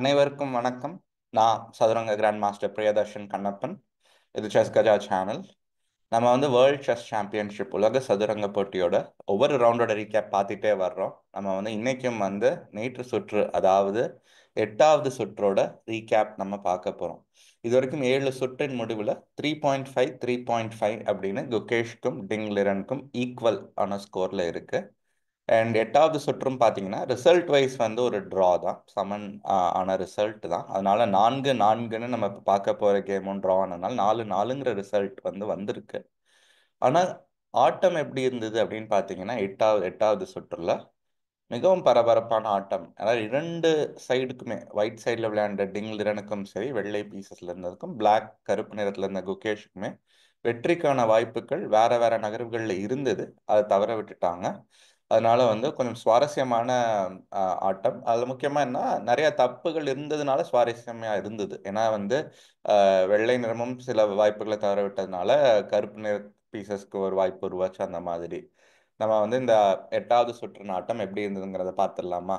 அனைவருக்கும் வணக்கம். நான் சதுரங்க கிராண்ட் மாஸ்டர் பிரியதர்ஷன் கண்ணப்பன். இது செஸ் கஜா சேனல். நம்ம வேர்ல்ட் செஸ் சாம்பியன்ஷிப் உலக சதுரங்க போட்டியோட ஒவ்வொரு ரவுண்டோட ரீகேப் பார்த்துட்டே வர்றோம். நம்ம இன்னைக்கும் நேற்று சுற்று, அதாவது 8வது சுற்றோட ரீகேப் நம்ம பார்க்க போகிறோம். இது வரைக்கும் 7 சுற்றின் முடிவில் 3.5 3.5 அப்படின்னு குகேஷ்க்கும் டிங் லிரனுக்கும் ஈக்குவல் ஆன ஸ்கோரில் இருக்கு. அண்ட் 8வது சுற்றும் பார்த்தீங்கன்னா ரிசல்ட் வைஸ் ஒரு ட்ரா தான், சமன் ஆன ரிசல்ட் தான். அதனால 4-4ன்னு நம்ம இப்போ பார்க்க போகிற கேமும் ட்ரா ஆனதுனால 4-4ங்கிற ரிசல்ட் வந்திருக்கு. ஆனால் ஆட்டம் எப்படி இருந்தது அப்படின்னு பார்த்தீங்கன்னா எட்டாவது சுற்றுல மிகவும் பரபரப்பான ஆட்டம். அதாவது இரண்டு சைடுக்குமே, ஒயிட் சைடில் விளையாண்ட டிங் லிரனுக்கும் சரி, வெள்ளை பீசஸ்ல இருந்ததுக்கும் பிளாக் கருப்பு நிறத்தில் இருந்த குகேஷுக்குமே வெற்றிக்கான வாய்ப்புகள் வேற வேற நகர்வுகளில் இருந்தது. அதை தவற விட்டுட்டாங்க. அதனால கொஞ்சம் சுவாரஸ்யமான ஆட்டம். அதில் முக்கியமாக என்ன, நிறைய தப்புகள் இருந்ததுனால சுவாரஸ்யமாக இருந்தது. ஏன்னா வெள்ளை நிறமும் சில வாய்ப்புகளை தவற விட்டதுனால கருப்பு நிற பீசஸ்க்கு ஒரு வாய்ப்பு உருவாச்சு. அந்த மாதிரி நம்ம இந்த 8வது சுற்று ஆட்டம் எப்படி இருந்ததுங்கிறத பார்த்துடலாமா?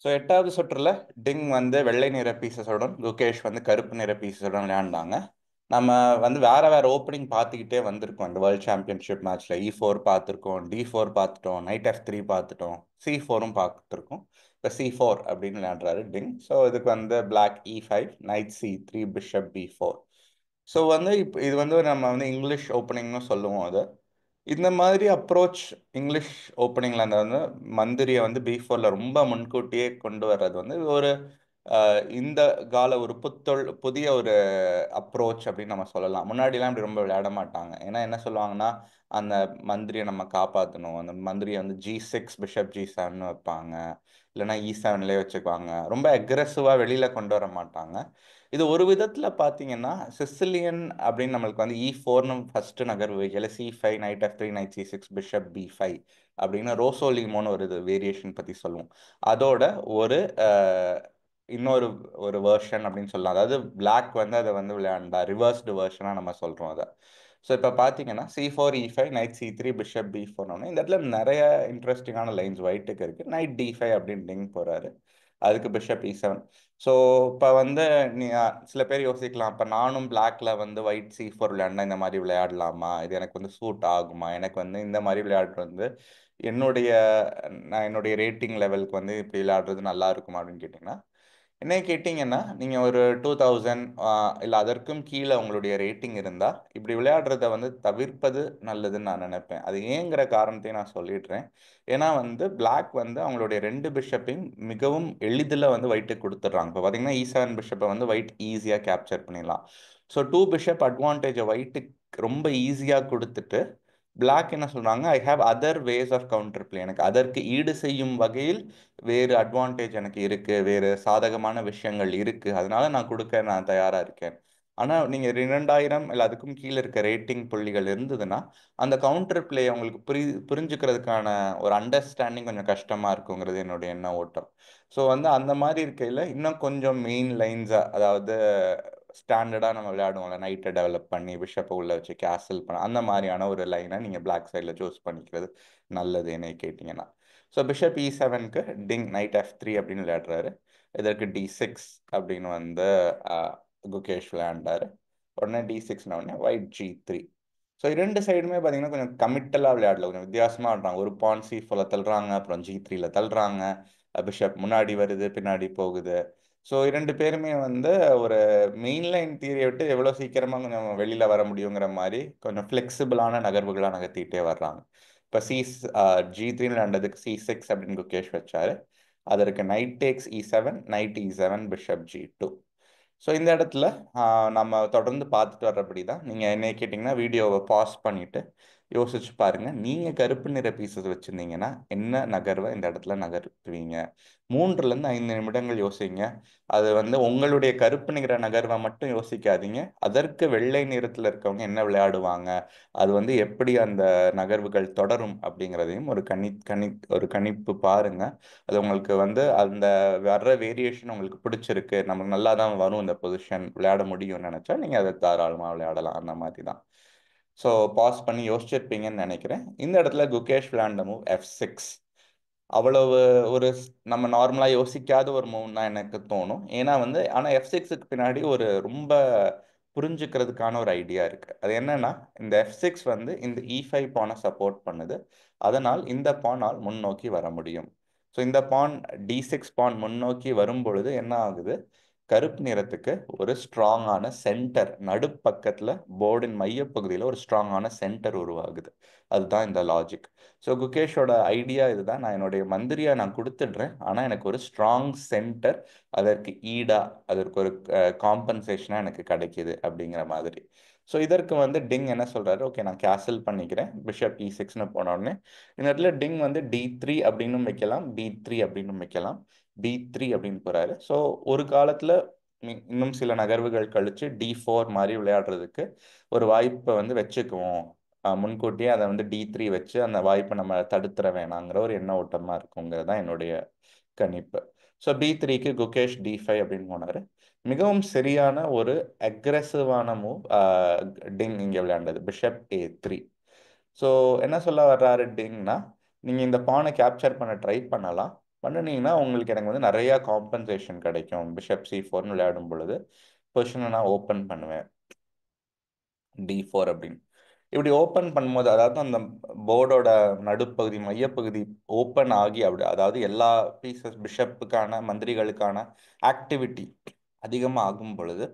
ஸோ 8வது சுற்றுல டிங் வெள்ளை நிற பீசஸுடன், குகேஷ் கருப்பு நிற பீசஸுடன் விளையாண்டாங்க. நம்ம வேற வேற ஓப்பனிங் பார்த்துக்கிட்டே வந்திருக்கோம். இந்த வேர்ல்ட் சாம்பியன்ஷிப் மேட்ச்ல E4 பார்த்துருக்கோம், D4 பார்த்துட்டோம், நைட் F3 பார்த்துட்டோம், C4ம் பார்த்துருக்கோம். இப்போ C4 அப்படின்னு விளையாடுறாரு டிங். ஸோ இதுக்கு black E5, knight C3, bishop B4. So இப்போ இது நம்ம இங்கிலீஷ் ஓப்பனிங்னு சொல்லுவோம் அது. இந்த மாதிரி அப்ரோச் இங்கிலீஷ் ஓப்பனிங்கில் அந்த மந்திரியை B4ல ரொம்ப முன்கூட்டியே கொண்டு வர்றது ஒரு இந்த கால ஒரு புதிய ஒரு அப்ரோச் அப்படின்னு நம்ம சொல்லலாம். முன்னாடிலாம் இப்படி ரொம்ப விளையாட மாட்டாங்க. ஏன்னா என்ன சொல்லுவாங்கன்னா, அந்த மந்திரியை நம்ம காப்பாற்றணும், அந்த மந்திரியை G6 பிஷப் G7 வைப்பாங்க, இல்லைன்னா E7லேயே வச்சுக்குவாங்க. ரொம்ப அக்ரெசிவாக வெளியில் கொண்டு வர மாட்டாங்க. இது ஒரு விதத்தில் பார்த்தீங்கன்னா சிசிலியன் அப்படின்னு நம்மளுக்கு E4னு ஃபர்ஸ்ட் நகர்வு வைக்கல, C5, night F3, night C6, bishop B5 அப்படின்னு ரோசோலிமோன்னு ஒரு வேரியேஷன் பற்றி சொல்லுவோம். அதோட ஒரு இன்னொரு ஒரு வேர்ஷன் அப்படின்னு சொல்லலாம். அதாவது பிளாக் அதை விளையாண்டா ரிவர்ஸ்டு வேர்ஷனாக நம்ம சொல்கிறோம் அதை. ஸோ இப்போ பார்த்தீங்கன்னா C4, E5, knight C3, bishop B4. இந்த இடத்துல நிறைய இன்ட்ரெஸ்டிங்கான லைன்ஸ் ஒயிட்டுக்கு இருக்குது. நைட் D5 அப்படின்னு டிங் போகிறாரு, அதுக்கு பிஷப் E7. ஸோ இப்போ நீ சில பேர் யோசிக்கலாம், அப்போ நானும் பிளாக்ல ஒயிட் C4 விளையாடினா இந்த மாதிரி விளையாடலாமா, இது எனக்கு சூட் ஆகுமா, எனக்கு இந்த மாதிரி விளையாடுறது என்னுடைய நான் என்னுடைய ரேட்டிங் லெவலுக்கு இப்படி விளையாடுறது நல்லா இருக்குமா அப்படின்னு கேட்டிங்கன்னா, என்ன கேட்டிங்கன்னா நீங்கள் ஒரு 2000 இல்லை அதற்கும் கீழே உங்களுடைய ரேட்டிங் இருந்தால் இப்படி விளையாடுறத தவிர்ப்பது நல்லதுன்னு நான் நினைப்பேன். அது ஏங்கிற காரணத்தையும் நான் சொல்லிடுறேன். ஏன்னா பிளாக் அவங்களுடைய ரெண்டு பிஷப்பையும் மிகவும் எளிதில் ஒயிட்டுக்கு கொடுத்துட்றாங்க. இப்போ பார்த்தீங்கன்னா E7 பிஷப்பை ஒயிட் ஈஸியாக கேப்சர் பண்ணிடலாம். ஸோ 2 பிஷப் அட்வான்டேஜை ஒயிட்டுக்கு ரொம்ப ஈஸியாக கொடுத்துட்டு பிளாக் என்ன சொல்கிறாங்க, I have other ways of counter play, எனக்கு அதற்கு ஈடு செய்யும் வகையில் வேறு அட்வான்டேஜ் எனக்கு இருக்குது, வேறு சாதகமான விஷயங்கள் இருக்குது, அதனால நான் கொடுக்க நான் தயாராக இருக்கேன். ஆனால் நீங்கள் 2000 இல்லை அதுக்கும் கீழே இருக்க ரேட்டிங் புள்ளிகள் இருந்ததுன்னா அந்த கவுண்டர் பிளே உங்களுக்கு புரிஞ்சுக்கிறதுக்கான ஒரு அண்டர்ஸ்டாண்டிங் கொஞ்சம் கஷ்டமாக இருக்குங்கிறது என்னுடைய எண்ண ஓட்டம். ஸோ அந்த மாதிரி இருக்கையில் இன்னும் கொஞ்சம் மெயின் லைன்ஸாக, அதாவது ஸ்டாண்டர்டாக நம்ம விளையாடுவோம்ல, நைட்டை டெவலப் பண்ணி பிஷப்பை உள்ள வச்சு கேசல் பண்ண, அந்த மாதிரியான ஒரு லைனை நீங்கள் பிளாக் சைடில் சூஸ் பண்ணிக்கிறது நல்லது என்னை கேட்டிங்கன்னா. ஸோ பிஷப் E7க்கு டிங் நைட் F3 அப்படின்னு விளையாடுறாரு. இதற்கு D6 அப்படின்னு குகேஷ் விளையாண்டாரு. உடனே D6ன உடனே ஒயிட் G3. ஸோ இரண்டு சைடுமே பார்த்தீங்கன்னா கொஞ்சம் கமிட்டலாக விளையாடல, கொஞ்சம் வித்தியாசமாக ஆடுறாங்க. ஒரு பான் C4ல தள்ளுறாங்க, அப்புறம் G3ல தள்ளுறாங்க, பிஷப் முன்னாடி வருது பின்னாடி போகுது. ஸோ இரண்டு பேருமே ஒரு மெயின்லைன் தீரியை விட்டு எவ்வளோ சீக்கிரமாக கொஞ்சம் வெளியில் வர முடியுங்கிற மாதிரி கொஞ்சம் ஃப்ளெக்சிபிளான நகர்வுகளாக நகர்த்திட்டே வர்றாங்க. இப்போ G3 விளையாண்டதுக்கு C6 அப்படின்னு குகேஷ் வச்சாரு. அதற்கு knight takes E7, knight E7, bishop G2. So இந்த இடத்துல நம்ம தொடர்ந்து பார்த்துட்டு வர்றபடி தான், நீங்கள் என்ன கேட்டிங்கன்னா வீடியோவை பாஸ் பண்ணிவிட்டு யோசிச்சு பாருங்க. நீங்க கருப்பு நிற பீசஸ் வச்சிருந்தீங்கன்னா என்ன நகர்வை இந்த இடத்துல நகர்த்துவீங்க? 3ல இருந்து 5 நிமிடங்கள் யோசிங்க. அது வந்து உங்களுடைய கருப்பு நிற நகர்வை மட்டும் யோசிக்காதீங்க. அதற்கு வெள்ளை நிறத்துல இருக்கவங்க என்ன விளையாடுவாங்க, அது வந்து எப்படி அந்த நகர்வுகள் தொடரும் அப்படிங்கிறதையும் ஒரு கணிப்பு பாருங்க. அது உங்களுக்கு வந்து அந்த வர்ற வேரியேஷன் உங்களுக்கு பிடிச்சிருக்கு, நமக்கு நல்லா தான் வரும் இந்த பொசிஷன், விளையாட முடியும்னு நினைச்சா நீங்க அதை தாராளமாக விளையாடலாம். அந்த மாதிரி தான். ஸோ பாஸ் பண்ணி யோசிச்சிருப்பீங்கன்னு நினைக்கிறேன். இந்த இடத்துல குகேஷ் விளையாண்ட மூவ் F6. அவ்வளவு ஒரு நம்ம நார்மலாக யோசிக்காத ஒரு மூவ் தான் எனக்கு தோணும். ஏன்னா வந்து ஆனால் F6க்கு பின்னாடி ஒரு ரொம்ப புரிஞ்சுக்கிறதுக்கான ஒரு ஐடியா இருக்கு. அது என்னன்னா, இந்த F6 வந்து இந்த E5 பானை சப்போர்ட் பண்ணுது. அதனால் இந்த பானால் முன்னோக்கி வர முடியும். ஸோ இந்த பான் D6 பான் முன்னோக்கி வரும் பொழுது என்ன ஆகுது, கருப்பு நிறத்துக்கு ஒரு ஸ்ட்ராங்கான சென்டர், நடுப்பக்கத்தில் போர்டின் மையப்பகுதியில் ஒரு ஸ்ட்ராங்கான சென்டர் உருவாகுது. அதுதான் இந்த லாஜிக். ஸோ குகேஷோட ஐடியா இதுதான், நான் என்னுடைய மந்திரியை நான் கொடுத்துடுறேன், ஆனால் எனக்கு ஒரு ஸ்ட்ராங் சென்டர், அதற்கு ஈடா, அதற்கு ஒரு காம்பன்சேஷனாக எனக்கு கிடைக்கிது அப்படிங்கிற மாதிரி. ஸோ இதற்கு வந்து டிங் என்ன சொல்றாரு, ஓகே நான் கேசல் பண்ணிக்கிறேன் பிஷப் E6ன்னு போன உடனே. இந்த இடத்துல டிங் வந்து D3 அப்படின்னு வைக்கலாம், B3 அப்படின்னு வைக்கலாம். B3 அப்படின்னு போறாரு. ஸோ ஒரு காலத்துல இன்னும் சில நகர்வுகள் கழிச்சு D4 மாதிரி விளையாடுறதுக்கு ஒரு வாய்ப்பை வந்து வச்சுக்குவோம். முன்கூட்டியே அதை வந்து D3 வச்சு அந்த வாய்ப்பை நம்ம தடுத்துற வேணாங்கிற ஒரு எண்ண ஓட்டமா இருக்குங்கிறது தான் என்னுடைய கணிப்பு. ஸோ B3க்கு குகேஷ் D5 அப்படின்னு போனாரு. மிகவும் சரியான ஒரு அக்ரெசிவான மூவ் டிங் இங்கே விளையாண்டது, பிஷப் A3. ஸோ என்ன சொல்ல வர்றாரு டிங்னா, நீங்கள் இந்த பானை கேப்சர் பண்ண ட்ரை பண்ணலாம். பண்ணுனீங்கன்னா உங்களுக்கு எனக்கு வந்து நிறைய காம்பன்சேஷன் கிடைக்கும். பிஷப் C4ன்னு விளையாடும் பொழுது பொசிஷனை நான் ஓப்பன் பண்ணுவேன் D4 அப்படின்னு. இப்படி ஓப்பன் பண்ணும்போது, அதாவது அந்த போர்டோட நடுப்பகுதி மையப்பகுதி ஓப்பன் ஆகி அப்படி, அதாவது எல்லா பீசஸ் பிஷப்புக்கான மந்திரிகளுக்கான ஆக்டிவிட்டி அதிகமாக ஆகும் பொழுது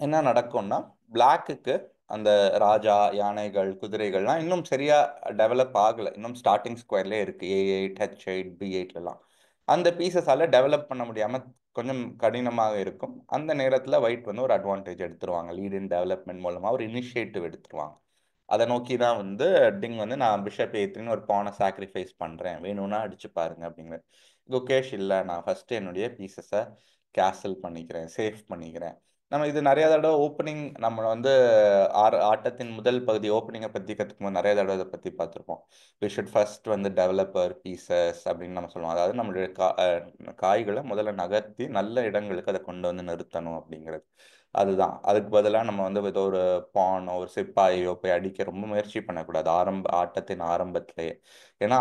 என்ன நடக்கும்னா, பிளாக்குக்கு அந்த ராஜா, யானைகள், குதிரைகள்லாம் இன்னும் சரியா டெவலப் ஆகலை, இன்னும் ஸ்டார்டிங் ஸ்கொயர்லேயே இருக்கு, A8 H8 B8லாம். அந்த பீசஸால டெவலப் பண்ண முடியாம கொஞ்சம் கடினமாக இருக்கும். அந்த நேரத்தில் ஒயிட் வந்து ஒரு அட்வான்டேஜ் எடுத்துருவாங்க, லீட் இன் டெவலப்மெண்ட் மூலமாக ஒரு இனிஷியேட்டிவ் எடுத்துருவாங்க. அதை நோக்கி தான் வந்து டிங் வந்து நான் பிஷப் A3ன்னு ஒரு பானை சாக்ரிஃபைஸ் பண்ணுறேன், வேணும்னா அடிச்சு பாருங்க அப்படிங்கிற. குகேஷ் இல்லை, நான் ஃபஸ்ட்டு என்னுடைய பீசஸை கேசல் பண்ணிக்கிறேன், சேஃப் பண்ணிக்கிறேன். நம்ம இது நிறைய தடவை ஓப்பனிங், நம்ம வந்து ஆட்டத்தின் முதல் பகுதி ஓப்பனிங்கை பற்றி கற்றுக்கும் போது நிறைய தடவை இதை பற்றி பார்த்துருப்போம். வி ஷுட் ஃபர்ஸ்ட் வந்து டெவலப்பர் பீசஸ் அப்படின்னு நம்ம சொல்லுவோம். அதாவது நம்மளுடைய காய்களை முதல்ல நகர்த்தி நல்ல இடங்களுக்கு அதை கொண்டு வந்து நிறுத்தணும் அப்படிங்கிறது. அதுதான், அதுக்கு பதிலாக நம்ம வந்து ஏதோ ஒரு பானோ ஒரு சிப்பாயோ போய் அடிக்க ரொம்ப முயற்சி பண்ணக்கூடாது ஆட்டத்தின் ஆரம்பத்திலேயே. ஏன்னா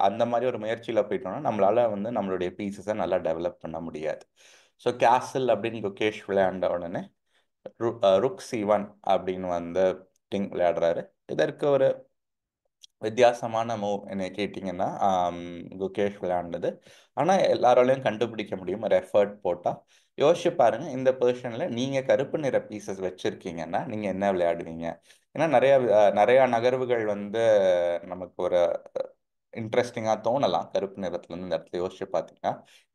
அந்த மாதிரி ஒரு முயற்சியில் போயிட்டோம்னா நம்மளால வந்து நம்மளுடைய பீசஸை நல்லா டெவலப் பண்ண முடியாது. ஸோ கேசல் அப்படின்னு குகேஷ் விளையாண்ட உடனே ருக் C1 அப்படின்னு வந்து டிங் விளையாடுறாரு. இதற்கு ஒரு வித்தியாசமான மூவ் என்ன கேட்டிங்கன்னா, குகேஷ் விளையாண்டது. ஆனால் எல்லாராலையும் கண்டுபிடிக்க முடியும் ஒரு எஃபர்ட் போட்டால். யோசிச்சு பாருங்க, இந்த பொசிஷனில் நீங்கள் கருப்பு நிற பீசஸ் வச்சுருக்கீங்கன்னா நீங்கள் என்ன விளையாடுவீங்க? ஏன்னா நிறையா நகர்வுகள் வந்து நமக்கு ஒரு இன்ட்ரெஸ்டிங்காக தோணலாம். கருப்பு நிறத்துலேருந்து இந்த இடத்துல யோசிச்சு பார்த்தீங்கன்னா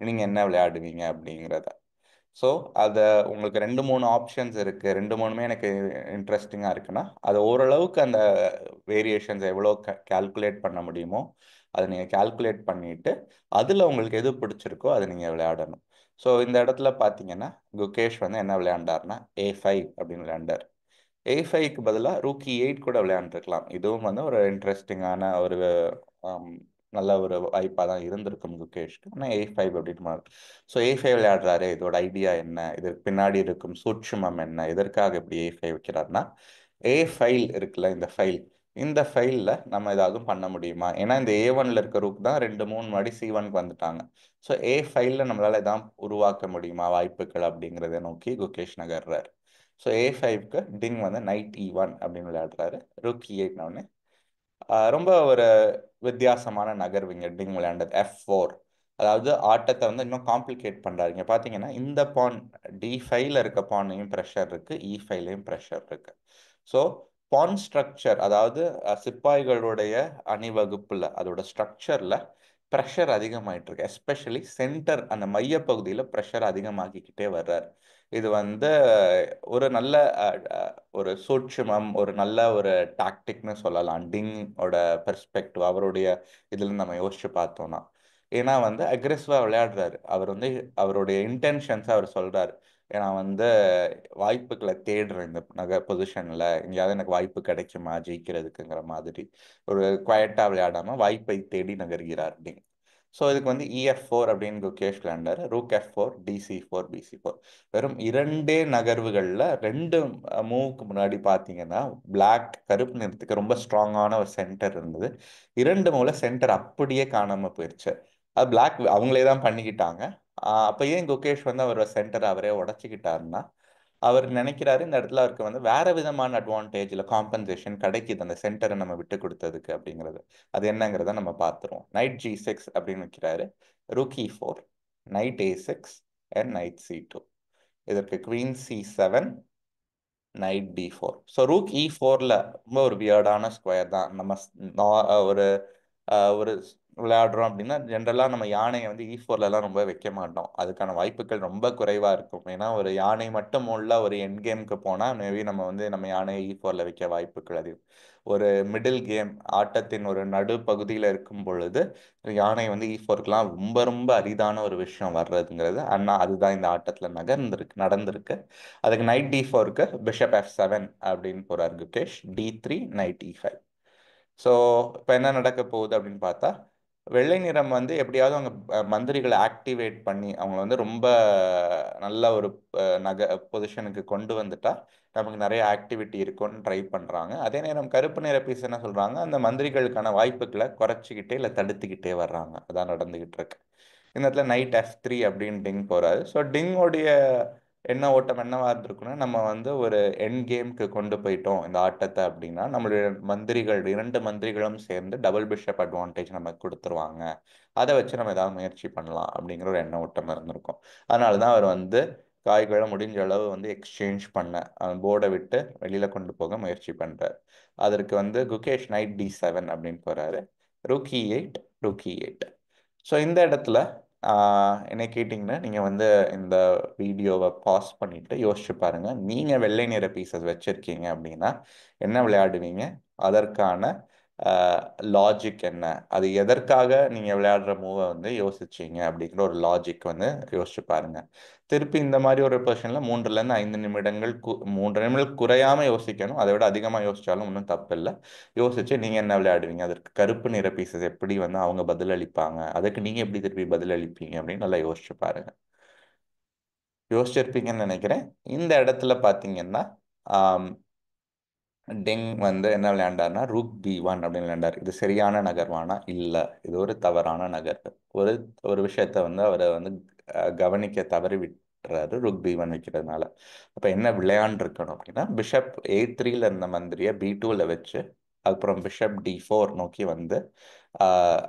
நீங்கள் என்ன விளையாடுவீங்க அப்படிங்கிறத. ஸோ அதை உங்களுக்கு 2 3 ஆப்ஷன்ஸ் இருக்குது. 2 3மே எனக்கு இன்ட்ரெஸ்டிங்காக இருக்குன்னா அது ஓரளவுக்கு அந்த வேரியேஷன்ஸ் எவ்வளோ கால்குலேட் பண்ண முடியுமோ அதை நீங்கள் கால்குலேட் பண்ணிவிட்டு அதில் உங்களுக்கு எது பிடிச்சிருக்கோ அதை நீங்கள் விளையாடணும். ஸோ இந்த இடத்துல பார்த்தீங்கன்னா குகேஷ் வந்து என்ன விளையாண்டார்னா A5 அப்படின்னு விளையாண்டார். A5க்கு பதிலாக ரூக்கி 8 கூட விளையாண்டுருக்கலாம். இதுவும் வந்து ஒரு இன்ட்ரெஸ்டிங்கான ஒரு ஆம், நல்ல ஒரு வாய்ப்பாக தான் இருந்திருக்கும் குகேஷ்க்கு. ஆனால் A5 அப்படின்னு. ஸோ A5 விளையாடுறாரு, இதோட ஐடியா என்ன, இதற்கு பின்னாடி இருக்கும் சூட்சுமம் என்ன, எதற்காக இப்படி A5 வைக்கிறாருன்னா, ஃபைல் இருக்குல்ல, இந்த ஃபைலில் நம்ம ஏதாவது பண்ண முடியுமா? ஏன்னா இந்த A1ல இருக்க ரூக் தான் 2 3 முன்னாடி C1க்கு வந்துட்டாங்க. ஸோ ஃபைலில் நம்மளால் எதாவது உருவாக்க முடியுமா வாய்ப்புகள் அப்படிங்கிறத நோக்கி குகேஷ் நகர்றாரு. ஸோ A5க்கு டிங் வந்து நைட் E1 அப்படின்னு விளையாடுறாரு. ருக் E8 ரொம்ப ஒரு வித்தியாசமான நகர்வுங்க டிங் விளையாண்டது F4. அதாவது ஆட்டத்தை வந்து இன்னும் காம்ப்ளிகேட் பண்ணுறாரு. இங்கே பார்த்தீங்கன்னா இந்த பான் D5ல இருக்க பானையும் ப்ரெஷர் இருக்குது, E5லையும் ப்ரெஷர் இருக்குது. ஸோ பான் ஸ்ட்ரக்சர், அதாவது சிப்பாய்களுடைய அணிவகுப்பில் அதோட ஸ்ட்ரக்சரில் ப்ரெஷர் அதிகமாயிட்டு இருக்கு. எஸ்பெஷலி சென்டர், அந்த மையப்பகுதியில் ப்ரெஷர் அதிகமாக்கிக்கிட்டே வர்றாரு. இது வந்து ஒரு நல்ல ஒரு சூட்சுமம், ஒரு நல்ல ஒரு டாக்டிக்னு சொல்லலாம். டிங்கோட பெர்ஸ்பெக்டிவ், அவருடைய இதுல நம்ம யோசிச்சு பார்த்தோம்னா. ஏன்னா வந்து அக்ரெசிவா விளையாடுறாரு அவர் வந்து. அவருடைய இன்டென்ஷன்ஸ் அவர் சொல்றாரு. ஏன்னா வந்து வாய்ப்புகளை தேடுறேன் இந்த பொசிஷன்ல, எங்கேயாவது எனக்கு வாய்ப்பு கிடைக்குமா ஜெயிக்கிறதுக்குங்கிற மாதிரி ஒரு குவாய்ட்டா விளையாடாம வாய்ப்பை தேடி நகர்கிறார் டிங். ஸோ இதுக்கு வந்து EF4 அப்படின்னு Gukesh விளையாண்டாரு. Rook F4, DC4, BC4. வெறும் இரண்டே நகர்வுகளில் ரெண்டு மூவுக்கு முன்னாடி பார்த்தீங்கன்னா பிளாக் கருப்பு நிறத்துக்கு ரொம்ப ஸ்ட்ராங்கான ஒரு சென்டர் இருந்தது. இரண்டு மூவ்ல சென்டர் அப்படியே காணாம போயிடுச்சு. அது பிளாக் அவங்களே தான் பண்ணிக்கிட்டாங்க. அப்போ ஏன் குகேஷ் வந்து அவர் சென்டரை அவரே உடச்சிக்கிட்டாருன்னா, அவர் நினைக்கிறாரு இந்த இடத்துல அவருக்கு வந்து வேற விதமான அட்வான்டேஜ் இல்லை காம்பன்சேஷன் கிடைக்குது அந்த சென்டரை நம்ம விட்டு கொடுத்ததுக்கு அப்படிங்கிறது. அது என்னங்கிறத நம்ம பார்த்துருவோம். நைட் G6 அப்படின்னு வைக்கிறாரு. Rook E4, knight A6 and knight C2. இதற்கு queen C7, knight D4. So rook E4ல ரொம்ப ஒரு வியர்டான ஸ்கொயர் தான். நம்ம ஒரு ஒரு விளையாடுறோம் அப்படின்னா ஜென்ரலாக நம்ம யானையை வந்து E4லலாம் ரொம்ப வைக்க மாட்டோம். அதுக்கான வாய்ப்புகள் ரொம்ப குறைவாக இருக்கும். ஏன்னா ஒரு யானை மட்டும் உள்ள ஒரு எண்ட் கேமுக்கு போனால் மேபி நம்ம வந்து நம்ம யானையை E4ல வைக்க வாய்ப்புகள் அதிகம். ஒரு மிடில் கேம் ஆட்டத்தின் ஒரு நடு பகுதியில் இருக்கும் பொழுது யானை வந்து E4க்குலாம் ரொம்ப ரொம்ப அரிதான ஒரு விஷயம் வர்றதுங்கிறது. ஆனால் அதுதான் இந்த ஆட்டத்தில் நடந்திருக்கு. அதுக்கு நைட் D4க்கு பிஷப் F7 அப்படின்னு போறார் Gukesh. D3, night E5. So இப்போ என்ன நடக்க போகுது அப்படின்னு பார்த்தா, வெள்ளை நிறம் வந்து எப்படியாவது அவங்க மந்திரிகளை ஆக்டிவேட் பண்ணி அவங்க வந்து ரொம்ப நல்ல ஒரு பொசிஷனுக்கு கொண்டு வந்துட்டா நமக்கு நிறைய ஆக்டிவிட்டி இருக்கும்னு ட்ரை பண்ணுறாங்க. அதே நேரம் கருப்பு நிற பீஸ் என்ன சொல்கிறாங்க, அந்த மந்திரிகளுக்கான வாய்ப்புகளை குறைச்சிக்கிட்டே இல்லை தடுத்துக்கிட்டே வர்றாங்க. அதான் நடந்துகிட்டு இருக்கு. இந்த இடத்துல நைட் F3 அப்படின்னு டிங் போறாரு. ஸோ டிங்கோடைய என்ன ஓட்டம் என்னவா இருந்திருக்குன்னா, நம்ம வந்து ஒரு எண்ட் கேம்க்கு கொண்டு போயிட்டோம் இந்த ஆட்டத்தை அப்படின்னா, நம்மளுடைய மந்திரிகள் இரண்டு மந்திரிகளும் சேர்ந்து டபுள் பிஷப் அட்வான்டேஜ் நமக்கு கொடுத்துருவாங்க. அதை வச்சு நம்ம ஏதாவது முயற்சி பண்ணலாம் அப்படிங்கிற ஒரு எண்ண ஓட்டம் இருந்திருக்கும். அதனால தான் அவர் வந்து காய்களை முடிஞ்ச அளவு வந்து எக்ஸ்சேஞ்ச் பண்ண போர்டை விட்டு வெளியில கொண்டு போக முயற்சி பண்றாரு. அதற்கு வந்து குகேஷ் நைட் D7 அப்படின்னு போறாரு. Rook E8, rook E8. So இந்த இடத்துல என்ன கேட்டிங்கன்னா, நீங்கள் வந்து இந்த வீடியோவை பாஸ் பண்ணிவிட்டு யோசிச்சு பாருங்கள். நீங்கள் வெள்ளை நிற பீசஸ் வச்சுருக்கீங்க அப்படின்னா என்ன விளையாடுவீங்க? அதற்கான லாஜிக் என்ன? அது எதற்காக நீங்கள் விளையாடுற மூவை வந்து யோசிச்சீங்க அப்படிங்கிற ஒரு லாஜிக் வந்து யோசிச்சு பாருங்கள். திருப்பி இந்த மாதிரி ஒரு பொசிஷனில் 3 to 5 நிமிடங்கள் 3 நிமிடங்கள் குறையாமல் யோசிக்கணும். அதை விட அதிகமாக யோசிச்சாலும் ஒன்றும் தப்பு இல்லை. யோசிச்சு நீங்கள் என்ன விளையாடுவீங்க, அதற்கு கருப்பு நிற பீசஸ் எப்படி வந்து அவங்க பதிலளிப்பாங்க, அதுக்கு நீங்கள் எப்படி திருப்பி பதிலளிப்பீங்க அப்படின்னு நல்லா யோசிச்சு பாருங்க. யோசிச்சிருப்பீங்கன்னு நினைக்கிறேன். இந்த இடத்துல பார்த்தீங்கன்னா டெங் வந்து என்ன விளையாண்டார்னா ரூக் B1 அப்படின்னு விளையாண்டார். இது சரியான நகர்வானா? இல்லை, இது ஒரு தவறான நகர்வு. ஒரு ஒரு விஷயத்த வந்து அவரை வந்து கவனிக்க தவறி விட்டுறாரு ரூக் B1 வைக்கிறதுனால. அப்போ என்ன விளையாண்டுருக்கணும் அப்படின்னா, பிஷப் A3ல இருந்த மந்திரியை B2ல வச்சு அப்புறம் பிஷப் D4 நோக்கி வந்து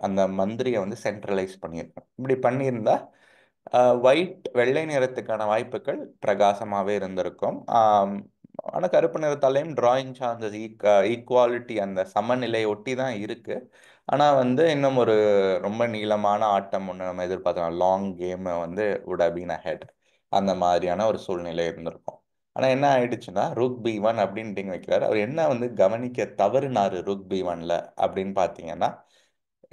அந்த மந்திரியை வந்து சென்ட்ரலைஸ் பண்ணியிருக்கணும். இப்படி பண்ணியிருந்தா ஒயிட் வெள்ளை நிறத்துக்கான வாய்ப்புகள் பிரகாசமாகவே இருந்திருக்கும். ஆனால் கருப்பு நிறத்தாலையும் டிராயிங் சான்சஸ் ஈக்குவாலிட்டி அந்த சமநிலையை ஒட்டி தான் இருக்கு. ஆனால் வந்து இன்னும் ஒரு ரொம்ப நீளமான ஆட்டம் ஒன்று நம்ம எதிர்பார்த்தோம். லாங் கேமை வந்து would have been ahead. அந்த மாதிரியான ஒரு சூழ்நிலை இருந்திருக்கும். ஆனால் என்ன ஆயிடுச்சுன்னா ரூக் B1 அப்படின்னு டிங் வைக்கிறாரு. அவர் என்ன வந்து கவனிக்க தவறுனாரு ரூக் B1ல அப்படின்னு பார்த்தீங்கன்னா,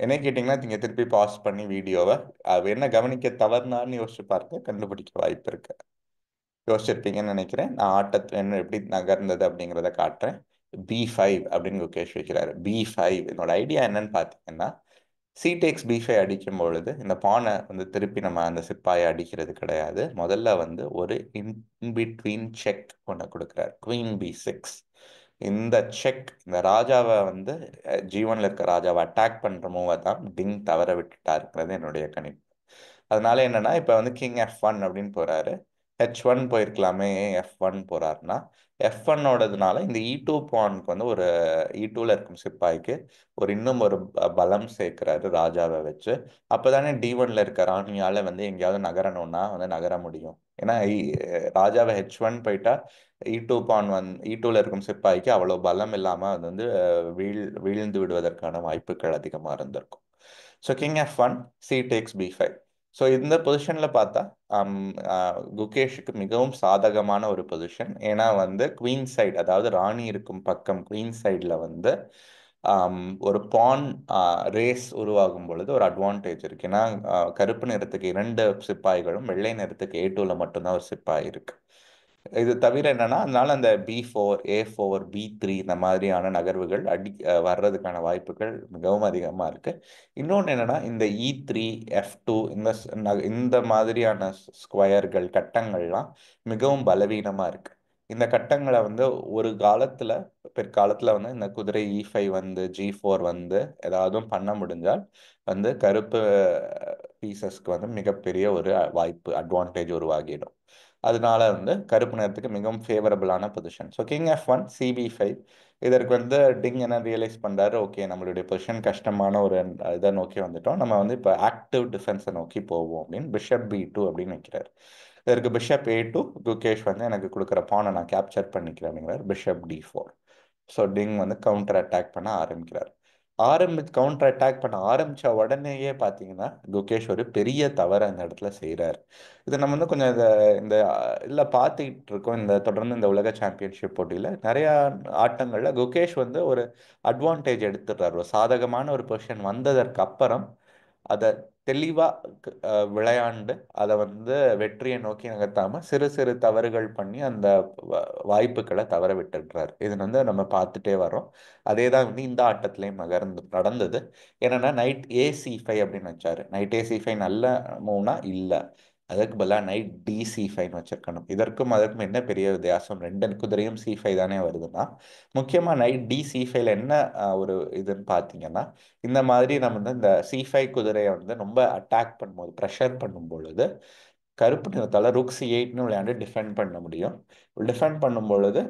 என்ன கேட்டிங்கன்னா நீங்கள் திருப்பி பாஸ் பண்ணி வீடியோவை அவர் என்ன கவனிக்க தவறுனான்னு யோசிச்சு பாருங்க, கண்டுபிடிக்க வாய்ப்பு இருக்கு. யோசிச்சிருப்பீங்கன்னு நினைக்கிறேன். நான் ஆட்டத்தில் என்ன எப்படி நகர்ந்தது அப்படிங்கிறத காட்டுறேன். B5 அப்படின்னு குகேஷ் வைக்கிறாரு. B5 என்னோட ஐடியா என்னன்னு பார்த்தீங்கன்னா, C takes B5 அடிக்கும் பொழுது இந்த பானை வந்து திருப்பி நம்ம அந்த சிப்பாயை அடிக்கிறது கிடையாது. முதல்ல வந்து ஒரு இன்பிட்வீன் செக் ஒன்று கொடுக்குறாரு. Queen B6. இந்த செக் இந்த ராஜாவை வந்து G1ல இருக்க ராஜாவை அட்டாக் பண்ணுற மூவை தான் டிங் தவற விட்டுட்டாருங்கிறது என்னுடைய கணிப்பு. அதனால என்னன்னா இப்போ வந்து கிங் F1 அப்படின்னு போறாரு. H1 போயிருக்கலாமே, F1 போறாருன்னா F1ஓடதுனால இந்த E2 பானுக்கு வந்து ஒரு E2ல இருக்கும் சிப்பாய்க்கு ஒரு இன்னும் ஒரு பலம் சேர்க்கிறாரு ராஜாவை வச்சு. அப்போதானே D1ல இருக்க ராணியால வந்து எங்கேயாவது நகரணும்னா வந்து நகர முடியும். ஏன்னா ராஜாவை H1 போயிட்டா E2 பான் E2ல இருக்கும் சிப்பாய்க்கு அவ்வளோ பலம் இல்லாமல் அது வந்து வீழ்ந்து விடுவதற்கான வாய்ப்புகள் அதிகமாக இருந்திருக்கும். So king F1, C takes B5. So இந்த பொசிஷனில் பார்த்தா குகேஷுக்கு மிகவும் சாதகமான ஒரு பொசிஷன். ஏன்னா வந்து குவீன் சைடு, அதாவது ராணி இருக்கும் பக்கம் குவீன் சைடில் வந்து ஒரு பான் ரேஸ் உருவாகும் பொழுது ஒரு அட்வான்டேஜ் இருக்கு. ஏன்னா கருப்பு நிறத்துக்கு 2 சிப்பாய்களும் வெள்ளை நிறத்துக்கு A2ல மட்டும்தான் ஒரு சிப்பாய் இருக்கு. இது தவிர என்னன்னா, அதனால அந்த B4 A4 B3 இந்த மாதிரியான நகர்வுகள் வர்றதுக்கான வாய்ப்புகள் மிகவும் அதிகமாக இருக்கு. இன்னொன்று என்னன்னா, இந்த E3 F2 இந்த மாதிரியான ஸ்கொயர்கள் கட்டங்கள்லாம் மிகவும் பலவீனமாக இருக்கு. இந்த கட்டங்களை வந்து ஒரு காலத்துல பிற்காலத்துல வந்து இந்த குதிரை E5 வந்து G4 வந்து ஏதாவது பண்ண முடிஞ்சால் வந்து கருப்பு பீசஸ்க்கு வந்து மிகப்பெரிய ஒரு வாய்ப்பு அட்வான்டேஜ் உருவாகிடும். அதனால வந்து கருப்பு நிறத்துக்கு மிகவும் ஃபேவரபிளான position. So King F1 CB5. இதற்கு வந்து டிங் என்ன ரியலைஸ் பண்றாரு, ஓகே நம்மளுடைய பொசிஷன் கஷ்டமான ஒரு இதை நோக்கி வந்துட்டோம், நம்ம வந்து இப்போ ஆக்டிவ் டிஃபென்ஸை நோக்கி போவோம் அப்படின்னு பிஷப் B2 அப்படின்னு வைக்கிறார். இதற்கு பிஷப் A2, குகேஷ் வந்து எனக்கு கொடுக்குற பானை நான் கேப்சர் பண்ணிக்கிறேன் அப்படிங்கிறார். Bishop D4. ஸோ டிங் வந்து கவுண்டர் அட்டாக் பண்ண ஆரம்பிக்கிறார். கவுண்டர் அட்டாக் பண்ண ஆரம்பிச்ச உடனேயே பார்த்தீங்கன்னா குகேஷ் ஒரு பெரிய தவறை அந்த இடத்துல செய்கிறார். இது நம்ம வந்து கொஞ்சம் இந்த இல்லை பார்த்துக்கிட்டு இருக்கோம். தொடர்ந்து இந்த உலக சாம்பியன்ஷிப் போட்டியில் நிறையா ஆட்டங்களில் குகேஷ் வந்து ஒரு அட்வான்டேஜ் எடுத்துடுறார். ஒரு சாதகமான ஒரு பொசிஷன் வந்ததற்கு அப்புறம் அதை தெளிவாக விளையாண்டு அதை வந்து வெற்றியை நோக்கி நகர்த்தாம சிறு சிறு தவறுகள் பண்ணி அந்த வாய்ப்புகளை தவற விட்டுடுறாரு. இது வந்து நம்ம பார்த்துட்டே வரோம். அதே தான் வந்து இந்த ஆட்டத்திலையும் நடந்தது. என்னன்னா நைட் A C5 அப்படின்னு வச்சாரு. நைட் A C5 நல்ல மூவ்னா இல்லை, அதுக்கு பதிலாக நைட் D C5 வச்சிருக்கணும். இதற்கும் அதற்கும் என்ன பெரிய வித்தியாசம், ரெண்டு குதிரையும் C5 தானே வருதுன்னா, முக்கியமாக நைட் D C5ல என்ன ஒரு இதுன்னு பார்த்தீங்கன்னா, இந்த மாதிரி நம்ம வந்து இந்த C5 குதிரையை வந்து ரொம்ப அட்டாக் பண்ணும்போது ப்ரெஷர் பண்ணும் பொழுது கருப்பு நிறத்தால ருக் C8ன்னு விளையாண்டு டிஃபெண்ட் பண்ண முடியும். டிஃபெண்ட் பண்ணும் பொழுது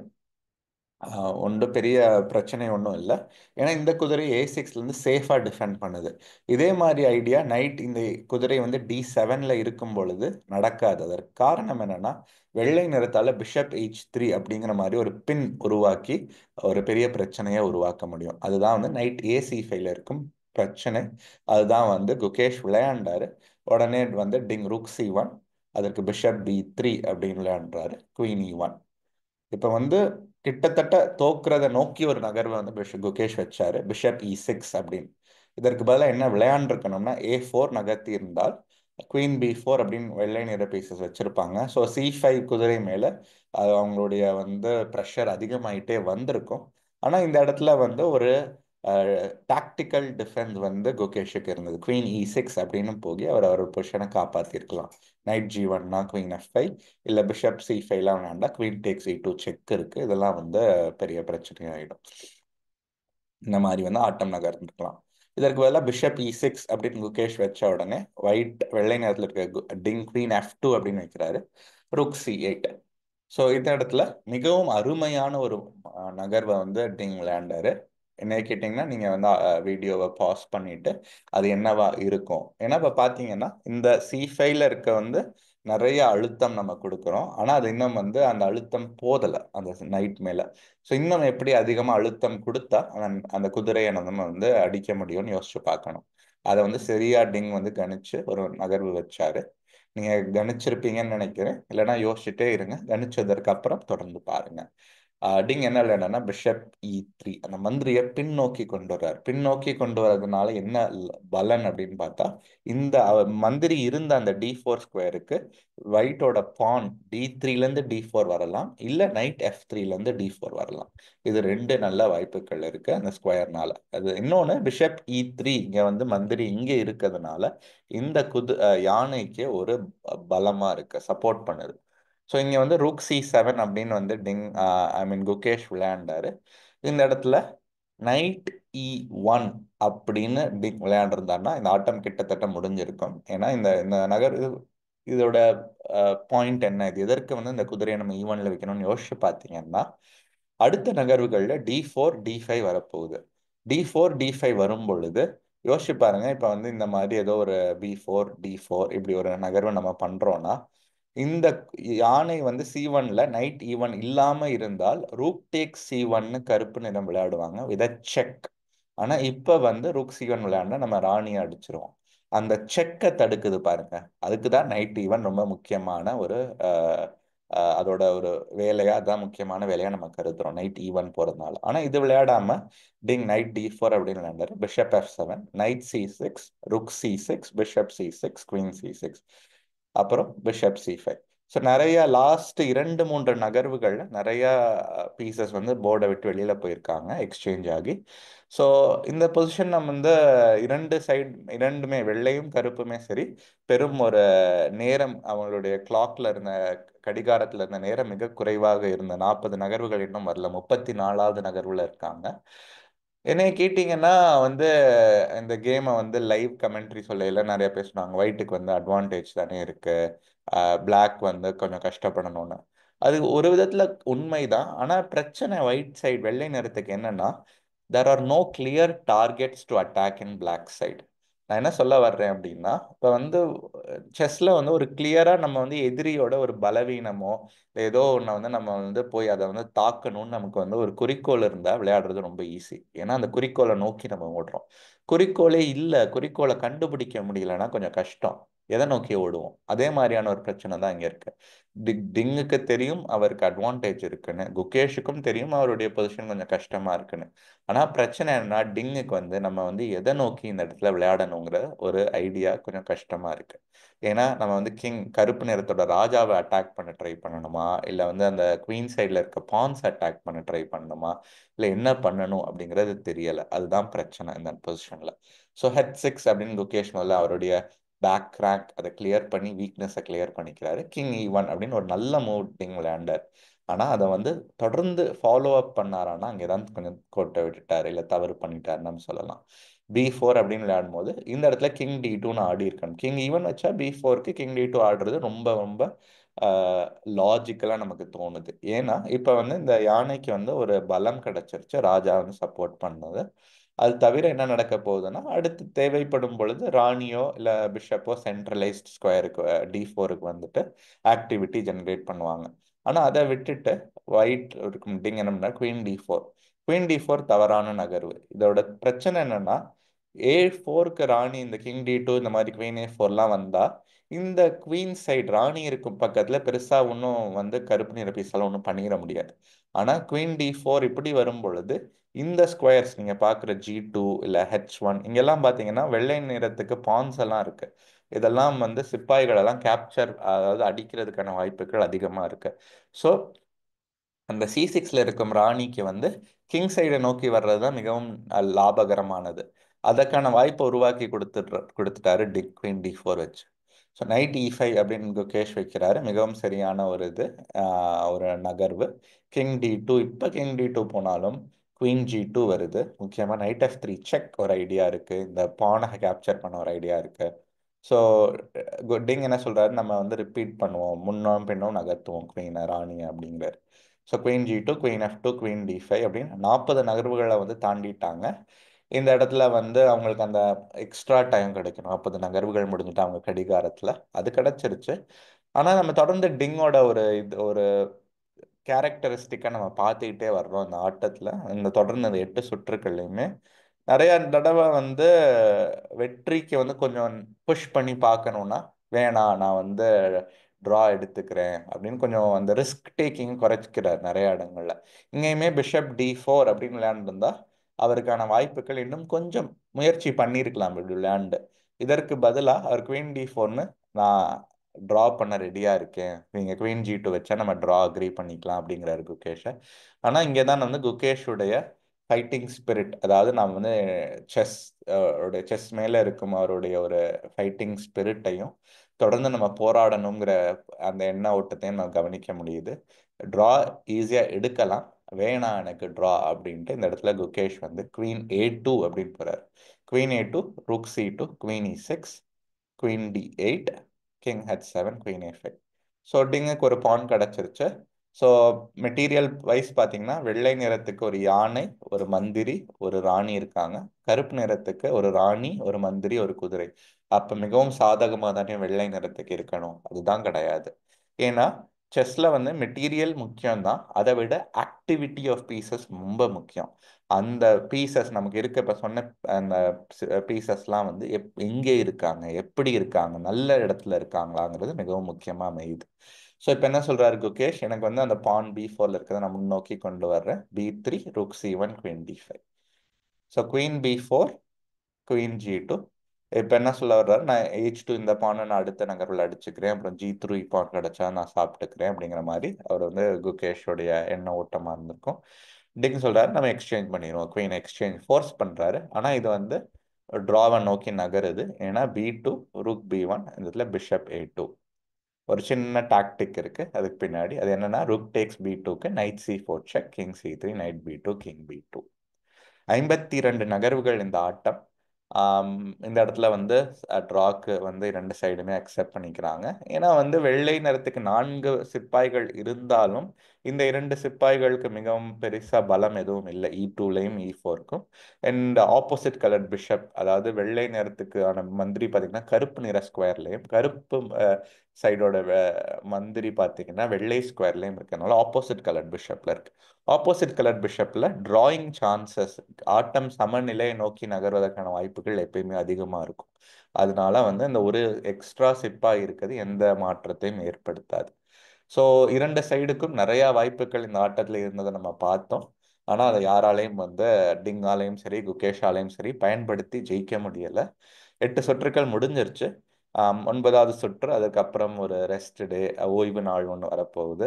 ஒன்றும் பெரிய பிரச்சனை ஒன்றும் இல்லை. ஏன்னா இந்த குதிரை A6லேருந்து சேஃபாக டிஃபெண்ட் பண்ணுது. இதே மாதிரி ஐடியா இந்த குதிரை வந்து D7ல இருக்கும் பொழுது நடக்காது. அதற்கு காரணம் என்னன்னா, வெள்ளை நிறத்தால பிஷப் H3 அப்படிங்கிற மாதிரி ஒரு பின் உருவாக்கி ஒரு பெரிய பிரச்சனையை உருவாக்க முடியும். அதுதான் வந்து நைட் A C5ல இருக்கும் பிரச்சனை. அதுதான் வந்து குகேஷ் விளையாண்டாரு. உடனே வந்து ருக் C1, அதற்கு பிஷப் B3 அப்படின்னு விளையாடுறாரு. Queen E1. இப்போ வந்து கிட்டத்தட்ட தோக்குறதை நோக்கி ஒரு நகர்வை வந்து குகேஷ் வச்சாரு. பிஷப் E6 அப்படின்னு. இதற்கு பதிலாக என்ன விளையாண்டுருக்கணும்னா A4 நகர்த்தி இருந்தால் குயின் B4 அப்படின்னு வெள்ளை நிற பீசஸ் வச்சிருப்பாங்க. ஸோ C5 குதிரை மேலே அவங்களுடைய வந்து ப்ரெஷர் அதிகமாயிட்டே வந்திருக்கும். ஆனால் இந்த இடத்துல வந்து ஒரு டாக்டிக்கல் டிஃபென்ஸ் வந்து குகேஷுக்கு இருந்தது. குயின் E6 அப்படின்னு போய் அவர் பொசிஷனை காப்பாற்றிருக்கலாம். நைட் G1னா குயின் F5, இல்லை பிஷப் C5லாம் வேண்டாம், குயின் டேக்ஸ் E2 செக் இருக்கு. இதெல்லாம் வந்து பெரிய பிரச்சனையாயிடும். இந்த மாதிரி வந்து ஆட்டம் நகர்ந்துருக்கலாம். இதற்கு பதிலாக பிஷப் E6 அப்படின்னு குகேஷ் வச்ச உடனே வெள்ளை நேரத்தில் இருக்க குயின் F2 அப்படின்னு வைக்கிறாரு. ருக் C8. ஸோ இந்த இடத்துல மிகவும் அருமையான ஒரு நகர்வை வந்து டிங் விளையாண்டாரு. என்ன கேட்டிங்கன்னா நீங்கள் வந்து வீடியோவை பாஸ் பண்ணிட்டு அது என்னவா இருக்கும். ஏன்னா இப்போ பார்த்தீங்கன்னா இந்த C5ல இருக்க வந்து நிறைய அழுத்தம் நம்ம கொடுக்குறோம். ஆனால் அது இன்னும் வந்து அந்த அழுத்தம் போதலை அந்த நைட் மேலே. ஸோ இன்னும் எப்படி அதிகமாக அழுத்தம் கொடுத்தா அந்த குதிரையை நம்ம வந்து அடிக்க முடியும்னு யோசிச்சு பார்க்கணும். அதை வந்து சரியா டிங் வந்து கணிச்சு ஒரு நகர்வு வச்சாரு. நீங்க கணிச்சிருப்பீங்கன்னு நினைக்கிறேன். இல்லைன்னா யோசிச்சுட்டே இருங்க. கணிச்சதற்கு அப்புறம் தொடர்ந்து பாருங்க. டிங் என்ன இல்லைன்னா பிஷப் E3 அந்த மந்திரியை பின்னோக்கி கொண்டு வர்றார். பின்னோக்கி கொண்டு வர்றதுனால என்ன பலன் அப்படின்னு பார்த்தா, இந்த மந்திரி இருந்த அந்த D4 ஸ்கொயருக்கு ஒயிட்டோட பான் D3லேருந்து D4 வரலாம், இல்லை நைட் F3லேருந்து D4 வரலாம். இது ரெண்டு நல்ல வாய்ப்புகள் இருக்கு அந்த ஸ்கொயர்னால. அது இன்னொன்று பிஷப் E3 இங்க வந்து மந்திரி இங்க இருக்கிறதுனால இந்த யானைக்கு ஒரு பலமா இருக்கு, சப்போர்ட் பண்ணுது. ஸோ இங்கே வந்து ருக் C7 அப்படின்னு வந்து குகேஷ் விளையாண்டாரு. இந்த இடத்துல நைட் E1 அப்படின்னு டிங் விளையாண்டுருந்தாருன்னா இந்த ஆட்டம் கிட்டத்தட்ட முடிஞ்சிருக்கும். ஏன்னா இந்த இந்த நகர் இதோட பாயிண்ட் என்ன, இது எதற்கு வந்து இந்த குதிரையை நம்ம E1ல வைக்கணும்னு யோசிச்சு பார்த்தீங்கன்னா, அடுத்த நகர்வுகளில் D4 D5 வரப்போகுது. D4 D5 வரும் பொழுது யோசிச்சு பாருங்க. இப்போ வந்து இந்த மாதிரி ஏதோ ஒரு B4 D4 இப்படி ஒரு நகர்வை நம்ம பண்றோம்னா, இந்த யானை வந்து C1ல நைட் E1 இல்லாம இருந்தால் ரூக் டேக் C1ன்னு கருப்பு நிறம் விளையாடுவாங்க வித் செக். ஆனா இப்ப வந்து ருக் C1 விளையாண்டா நம்ம ராணியை அடிச்சிருவோம். அந்த செக்கை தடுக்குது பாருங்க. அதுக்கு தான் நைட் ஈவன் ரொம்ப முக்கியமான ஒரு அஹ், அதோட ஒரு வேலையா, அதான் முக்கியமான வேலையா நம்ம கருதுறோம் நைட் ஈவன் போறதுனால. ஆனா இது விளையாடாம டிங் நைட் D4 அப்படின்னு விளையாண்டாரு. Bishop F7, knight C6, rook C6, bishop C6, queen C6, அப்புறம் பிஷப் C5. ஸோ நிறைய லாஸ்ட் 2-3 நகர்வுகள்ல நிறைய பீசஸ் வந்து போர்டை விட்டு வெளியில போயிருக்காங்க எக்ஸ்சேஞ்ச் ஆகி. ஸோ இந்த பொசிஷன் நம்ம வந்து இரண்டுமே வெள்ளையும் கருப்புமே சரி, பெரும் ஒரு நேரம் அவங்களுடைய கிளாக்ல இருந்த கடிகாரத்துல இருந்த நேரம் மிக குறைவாக இருந்த 40 நகர்வுகள் இன்னும் வரல, 34வது நகர்வுல இருக்காங்க. என்னைய கேட்டிங்கன்னா வந்து இந்த கேமை வந்து லைவ் கமெண்ட்ரி சொல்லையில நிறைய பேசுனாங்க ஒயிட்டுக்கு வந்து அட்வான்டேஜ் தானே இருக்கு, பிளாக் வந்து கொஞ்சம் கஷ்டப்படணும்னு. அது ஒரு விதத்துல உண்மைதான். ஆனா பிரச்சனை ஒயிட் சைடு வெள்ளை நிறத்துக்கு என்னன்னா, there are no clear targets to attack in black side. நான் என்ன சொல்ல வர்றேன் அப்படின்னா, இப்போ வந்து செஸ்ல வந்து ஒரு கிளியரா நம்ம வந்து எதிரியோட ஒரு பலவீனமோ ஏதோ ஒன்றை வந்து நம்ம வந்து போய் அதை வந்து தாக்கணும்னு நமக்கு வந்து ஒரு குறிக்கோள் இருந்தால் விளையாடுறது ரொம்ப ஈஸி. ஏன்னா அந்த குறிக்கோளை நோக்கி நம்ம ஓடுறோம். குறிக்கோளே இல்லை, குறிக்கோளை கண்டுபிடிக்க முடியலன்னா கொஞ்சம் கஷ்டம். எதை நோக்கி ஓடுவோம்? அதே மாதிரியான ஒரு பிரச்சனை தான் இங்கே இருக்கு. டிங்குக்கு தெரியும் அவருக்கு அட்வான்டேஜ் இருக்குன்னு, குகேஷுக்கும் தெரியும் அவருடைய பொசிஷன் கொஞ்சம் கஷ்டமா இருக்குன்னு. ஆனால் பிரச்சனை என்னன்னா, டிங்குக்கு வந்து நம்ம வந்து எதை நோக்கி இந்த இடத்துல விளையாடணுங்கிற ஒரு ஐடியா கொஞ்சம் கஷ்டமா இருக்கு. ஏன்னா நம்ம வந்து கருப்பு நிறத்தோட ராஜாவை அட்டாக் பண்ண ட்ரை பண்ணணுமா, இல்லை வந்து அந்த குவீன் சைடில் இருக்க பான்ஸ் அட்டாக் பண்ண ட்ரை பண்ணணுமா, இல்லை என்ன பண்ணணும் அப்படிங்கிறது தெரியலை. அதுதான் பிரச்சனை இந்த பொசிஷனில். ஸோ H6 அப்படின்னு குகேஷ் முதல்ல அவருடைய பேக் கிராக் அதை கிளியர் பண்ணி வீக்னஸை கிளியர் பண்ணிக்கிறாரு. கிங் E1 அப்படின்னு ஒரு நல்ல மூவ் டிங் விளையாண்டார். ஆனால் அதை வந்து தொடர்ந்து ஃபாலோ அப் பண்ணாரான்னா அங்கே தான் கொஞ்சம் கோட்டை விட்டுட்டார், இல்லை தவறு பண்ணிட்டாருன்னு நம்ம சொல்லலாம். B4 அப்படின்னு விளையாடும் போது இந்த இடத்துல கிங் D2ன்னு ஆடி இருக்கணும். கிங் E1 வச்சா B4க்கு கிங் D2 ஆடுறது ரொம்ப ரொம்ப லாஜிக்கலாக நமக்கு தோணுது. ஏன்னா இப்போ வந்து இந்த யானைக்கு வந்து ஒரு பலம் கிடைச்சிருச்சு, ராஜா வந்து சப்போர்ட் பண்ணது. அது தவிர என்ன நடக்க போகுதுன்னா, அடுத்து தேவைப்படும் பொழுது ராணியோ இல்லை பிஷப்போ சென்ட்ரலைஸ்ட் ஸ்கொயருக்கு D4க்கு வந்துட்டு ஆக்டிவிட்டி ஜெனரேட் பண்ணுவாங்க. ஆனால் அதை விட்டுட்டு ஒயிட் இருக்கும் டிங் என்ன பண்ணா குவீன் D4 தவறான நகர்வு. இதோட பிரச்சனை என்னன்னா, A4க்கு ராணி இந்த கிங் D2 இந்த மாதிரி குவீன் A4லாம் வந்தா இந்த குவீன் சைடு ராணி இருக்கும் பக்கத்துல பெருசா ஒன்றும் வந்து கருப்பு நிற பீஸால ஒன்றும் பண்ணிட முடியாது. ஆனா குவீன் D4 இப்படி வரும் பொழுது இந்த ஸ்கொயர்ஸ் நீங்க பார்க்குற G2 இல்லை H1 இங்கெல்லாம் பார்த்தீங்கன்னா வெள்ளை நிறத்துக்கு பான்ஸ் எல்லாம் இருக்கு. இதெல்லாம் வந்து சிப்பாய்கள் எல்லாம் கேப்சர், அதாவது அடிக்கிறதுக்கான வாய்ப்புகள் அதிகமா இருக்கு. ஸோ அந்த C6ல இருக்கும் ராணிக்கு வந்து கிங் சைடை நோக்கி வர்றது தான் மிகவும் லாபகரமானது. அதற்கான வாய்ப்பை உருவாக்கி கொடுத்துட்டாரு குவீன் D4 வச்சு. ஸோ நைட் E5 அப்படின்னு குகேஷ் வைக்கிறாரு. மிகவும் சரியான ஒரு ஒரு நகர்வு. கிங் D2, இப்போ கிங் D2 போனாலும் குவீன் G2 வருது. முக்கியமாக நைட் F3 செக் ஒரு ஐடியா இருக்கு, இந்த பானை கேப்சர் பண்ண ஒரு ஐடியா இருக்கு. ஸோ குட்டிங் என்ன சொல்றாரு, நம்ம வந்து ரிப்பீட் பண்ணுவோம், முன்னும் பின்னும் நகர்த்துவோம் குவீனை ராணி அப்படிங்கிறார். So queen G2, queen F2, queen D5 அப்படின்னு 40 நகர்வுகளை வந்து தாண்டிட்டாங்க. இந்த இடத்துல வந்து அவங்களுக்கு அந்த எக்ஸ்ட்ரா டைம் கிடைக்கணும், 40 நகர்வுகள் முடிஞ்சுட்டு அவங்க கடிகாரத்தில் அது கிடைச்சிருச்சு. ஆனால் நம்ம தொடர்ந்து டிங்கோட ஒரு கேரக்டரிஸ்டிக்காக நம்ம பார்த்துக்கிட்டே வர்றோம் இந்த ஆட்டத்தில். இந்த தொடர்ந்து அந்த 8 சுற்றுக்கள்லையுமே நிறைய தடவை வந்து வெற்றிக்கு வந்து கொஞ்சம் புஷ் பண்ணி பார்க்கணுன்னா, வேணாம் நான் வந்து ட்ரா எடுத்துக்கிறேன் அப்படின்னு கொஞ்சம் அந்த ரிஸ்க் டேக்கிங் குறைச்சிக்கிறார் நிறைய இடங்கள்ல. இங்கேயுமே பிஷப் D4 அப்படின்னு விளையாண்டுருந்தா அவருக்கான வாய்ப்புகள் இன்னும் கொஞ்சம் முயற்சி பண்ணியிருக்கலாம் இப்படி விளையாண்டு. இதற்கு பதிலாக அவர் குவீன் D4ன்னு நான் ட்ரா பண்ண ரெடியா இருக்கேன், நீங்க குவீன் G2 வச்சா நம்ம ட்ரா அக்ரி பண்ணிக்கலாம் அப்படிங்கிறாரு குகேஷை. ஆனா இங்கே தான் வந்து குகேஷுடைய ஃபைட்டிங் ஸ்பிரிட், அதாவது நான் வந்து செஸ் உடைய செஸ் மேல இருக்கும் அவருடைய ஒரு ஃபைட்டிங் ஸ்பிரிட்டையும் தொடர்ந்து நம்ம போராடணுங்கிற அந்த எண்ண ஓட்டத்தையும் நம்ம கவனிக்க முடியுது. ட்ரா ஈஸியா எடுக்கலாம், வேணாம் எனக்கு ட்ரா அப்படின்ட்டு இந்த இடத்துல குகேஷ் வந்து குவீன் A2 அப்படின்னு போறாரு. Queen A2, rook C2, queen E6, queen D8, king H7, queen A5. So டிங்குக்கு ஒரு பான் கிடச்சிருச்சு. ஸோ மெட்டீரியல் வைஸ் பார்த்தீங்கன்னா வெள்ளை நிறத்துக்கு ஒரு யானை, ஒரு மந்திரி, ஒரு ராணி இருக்காங்க. கருப்பு நிறத்துக்கு ஒரு ராணி, ஒரு மந்திரி, ஒரு குதிரை. அப்போ மிகவும் சாதகமாக தானே வெள்ளை நிறத்துக்கு இருக்கணும்? அதுதான் கிடையாது. ஏன்னா செஸ்ல வந்து மெட்டீரியல் முக்கியம் தான், அதை விட ஆக்டிவிட்டி ஆஃப் பீசஸ் ரொம்ப முக்கியம். அந்த பீசஸ் நமக்கு இருக்க இப்போ சொன்ன அந்த பீசஸ்லாம் வந்து எங்கே இருக்காங்க, எப்படி இருக்காங்க, நல்ல இடத்துல இருக்காங்களாங்கிறது மிகவும் முக்கியமாக அமையுது. ஸோ இப்போ என்ன சொல்றாரு குகேஷ், எனக்கு வந்து அந்த பான் பி4ல இருக்கிறத நான் முன்னோக்கி கொண்டு வர்றேன், பி3 ருக் சி1 குயின் டி5. ஸோ குயின் பி4 குயின் ஜி2. இப்போ என்ன சொல்ல வர்றாரு, நான் H2 இந்த பானை நான் அடுத்த நகர்வில் அடிச்சுக்கிறேன், அப்புறம் G3 பான் கிடைச்சா நான் சாப்பிட்டுக்கிறேன் அப்படிங்கிற மாதிரி அவர் வந்து குகேஷோடைய எண்ண ஓட்டமாக இருந்திருக்கும். டிங் சொல்றாரு நம்ம எக்ஸ்சேஞ்ச் பண்ணிடுவோம், குயின் எக்ஸ்சேஞ்ச் ஃபோர்ஸ் பண்றாரு. ஆனால் இது வந்து ட்ராவை நோக்கி நகருது, ஏன்னா பி2 ருக் பி1, இந்த இடத்துல பிஷப் A2. ஒரு சின்ன டாக்டிக் இருக்கு அதுக்கு பின்னாடி. அது என்னன்னா ருக் டேக்ஸ் பி2க்கு knight C4 check, king C3, knight பி2, கிங் பி2. 52 நகர்வுகள் இந்த ஆட்டம். ஆம், இந்த இடத்துல வந்து ட்ராக்கு வந்து இரண்டு சைடுமே அக்செப்ட் பண்ணிக்கிறாங்க. ஏன்னா வந்து வெள்ளை நிறத்துக்கு 4 சிப்பாய்கள் இருந்தாலும் இந்த 2 சிப்பாய்களுக்கு மிகவும் பெருசா பலம் எதுவும் இல்லை, E2லையும் E4க்கும். அண்ட் ஆப்போசிட் கலர் பிஷப், அதாவது வெள்ளை நிறத்துக்கான மந்திரி பார்த்தீங்கன்னா கருப்பு நிற ஸ்கொயர்லையும், கருப்பு சைடோட மந்திரி பார்த்தீங்கன்னா வெள்ளை ஸ்கொயர்லையும் இருக்கிறதுனால ஆப்போசிட் கலர் பிஷப்ல இருக்கு. ஆப்போசிட் கலர் பிஷப்ல டிராயிங் சான்சஸ், ஆட்டம் சமநிலையை நோக்கி நகர்வதற்கான வாய்ப்புகள் எப்பயுமே அதிகமாக இருக்கும். அதனால வந்து இந்த ஒரு எக்ஸ்ட்ரா சிப்பாய் இருக்கிறது எந்த மாற்றத்தையும் ஏற்படுத்தாது. ஸோ இரண்டு சைடுக்கும் நிறைய வாய்ப்புகள் இந்த ஆட்டத்தில் இருந்ததை நம்ம பார்த்தோம். ஆனால் அதை யாராலையும் வந்து டிங்காலையும் சரி குகேஷாலையும் சரி பயன்படுத்தி ஜெயிக்க முடியலை. 8 சுற்றுக்கள் முடிஞ்சிருச்சு. 9வது சுற்று, அதுக்கப்புறம் ஒரு ரெஸ்ட் டே, ஓய்வு நாள் ஒன்று வரப்போகுது.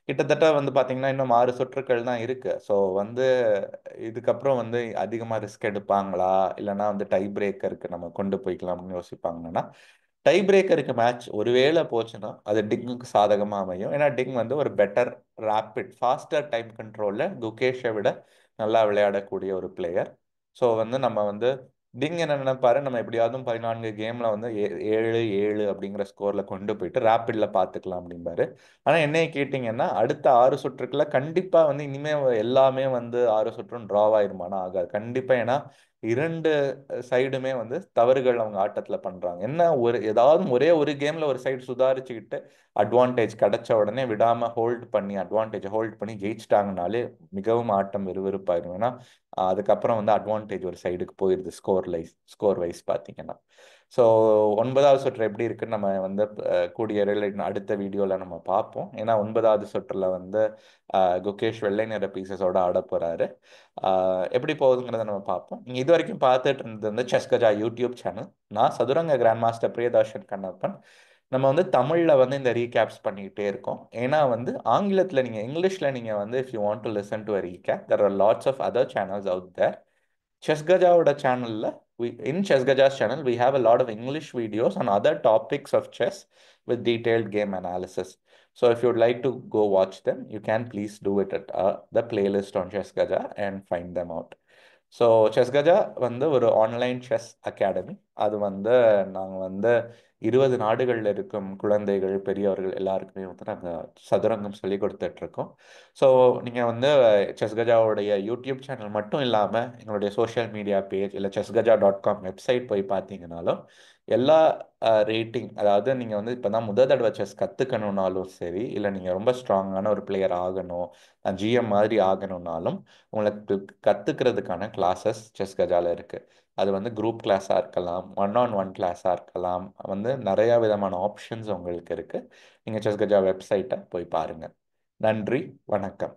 கிட்டத்தட்ட வந்து பார்த்தீங்கன்னா இன்னும் 6 சுற்றுக்கள் தான் இருக்கு. ஸோ வந்து இதுக்கப்புறம் வந்து அதிகமாக ரிஸ்க் எடுப்பாங்களா, இல்லைன்னா வந்து டை பிரேக்கருக்கு நம்ம கொண்டு போய்க்கலாம்னு யோசிப்பாங்கன்னா, டை பிரேக்கருக்கு மேட்ச் ஒருவேளை போச்சுன்னா அது டிங்குக்கு சாதகமாக அமையும். ஏன்னா டிங் வந்து ஒரு பெட்டர் ரேப்பிட் ஃபாஸ்டர் டைம் கண்ட்ரோலில் குகேஷை விட நல்லா விளையாடக்கூடிய ஒரு பிளேயர். ஸோ வந்து நம்ம வந்து டிங் என்ன நினைப்பாரு, நம்ம எப்படியாவது 14 கேமில் வந்து 7-7 அப்படிங்கிற ஸ்கோரில் கொண்டு போயிட்டு ரேப்பிடில் பார்த்துக்கலாம் அப்படிம்பாரு. ஆனால் என்னைய கேட்டிங்கன்னா அடுத்த 6 சுற்றுக்குள்ள கண்டிப்பாக வந்து இனிமேல் எல்லாமே வந்து 6 சுற்றும் ட்ராவ் ஆயிருமானா ஆகாது கண்டிப்பாக. ஏன்னா இரண்டு சைடுமே வந்து தவறுகள் அவங்க ஆட்டத்தில் பண்ணுறாங்க. என்ன ஒரு ஏதாவது ஒரே ஒரு கேமில் ஒரு சைடு சுதாரிச்சுக்கிட்டு அட்வான்டேஜ் கிடைச்ச உடனே விடாமல் ஹோல்ட் பண்ணி அட்வான்டேஜை ஹோல்ட் பண்ணி ஜெயிச்சிட்டாங்கனாலே மிகவும் ஆட்டம் விறுவிறுப்பாயிரும். ஏன்னா அதுக்கப்புறம் வந்து அட்வான்டேஜ் ஒரு சைடுக்கு போயிடுது ஸ்கோர் வைஸ் பார்த்தீங்கன்னா. ஸோ 9வது சுற்று எப்படி இருக்குன்னு நம்ம வந்து கூடிய விரைவில் அடுத்த வீடியோவில் நம்ம பார்ப்போம். ஏன்னா 9வது சுற்றில் வந்து குகேஷ் வெள்ளை நிற பீசஸோட ஆட போகிறாரு. எப்படி போகுதுங்கிறத நம்ம பார்ப்போம். நீங்கள் இது வரைக்கும் பார்த்துட்டு இருந்தது வந்து செஸ் கஜா யூடியூப் சேனல். நான் சதுரங்க கிராண்ட் மாஸ்டர் பிரியதர்ஷன் கண்ணப்பன். நம்ம வந்து தமிழில் வந்து இந்த ரீகேப்ஸ் பண்ணிக்கிட்டே இருக்கோம். ஏன்னா வந்து ஆங்கிலத்தில் நீங்கள் இங்கிலீஷில் நீங்கள் வந்து if you want to listen to a recap, there are lots of other channels out there. செஸ்கஜாவோட சேனலில் in Chessgaja's channel, we have a lot of English videos on other topics of chess with detailed game analysis. So if you'd like to go watch them, you can please do it at the playlist on Chessgaja and find them out. So Chessgaja வந்து ஒரு online chess academy. அது வந்து நாங்கள் வந்து 20 நாடுகளில் இருக்கும் குழந்தைகள் பெரியவர்கள் எல்லாருக்குமே வந்து நாங்கள் சதுரங்கம் சொல்லி கொடுத்துட்ருக்கோம். ஸோ நீங்கள் வந்து செஸ்கஜாவுடைய யூடியூப் சேனல் மட்டும் இல்லாமல் எங்களுடைய சோஷியல் மீடியா பேஜ் இல்லை chessgaja.com வெப்சைட் போய் பார்த்தீங்கன்னாலும் எல்லா ரேட்டிங், அதாவது நீங்கள் வந்து இப்போ தான் முதல் தடவை செஸ் கற்றுக்கணுன்னாலும் சரி, இல்லை நீங்கள் ரொம்ப ஸ்ட்ராங்கான ஒரு பிளேயர் ஆகணும், ஜிஎம் மாதிரி ஆகணும்னாலும் உங்களுக்கு கற்றுக்கிறதுக்கான கிளாஸஸ் செஸ் கஜால இருக்குது. அது வந்து குரூப் கிளாஸாக இருக்கலாம், ஒன் கிளாஸாக இருக்கலாம், வந்து நிறையா விதமான ஆப்ஷன்ஸ் உங்களுக்கு இருக்குது. நீங்கள் செஸ் கஜா வெப்சைட்டை போய் பாருங்கள். நன்றி, வணக்கம்.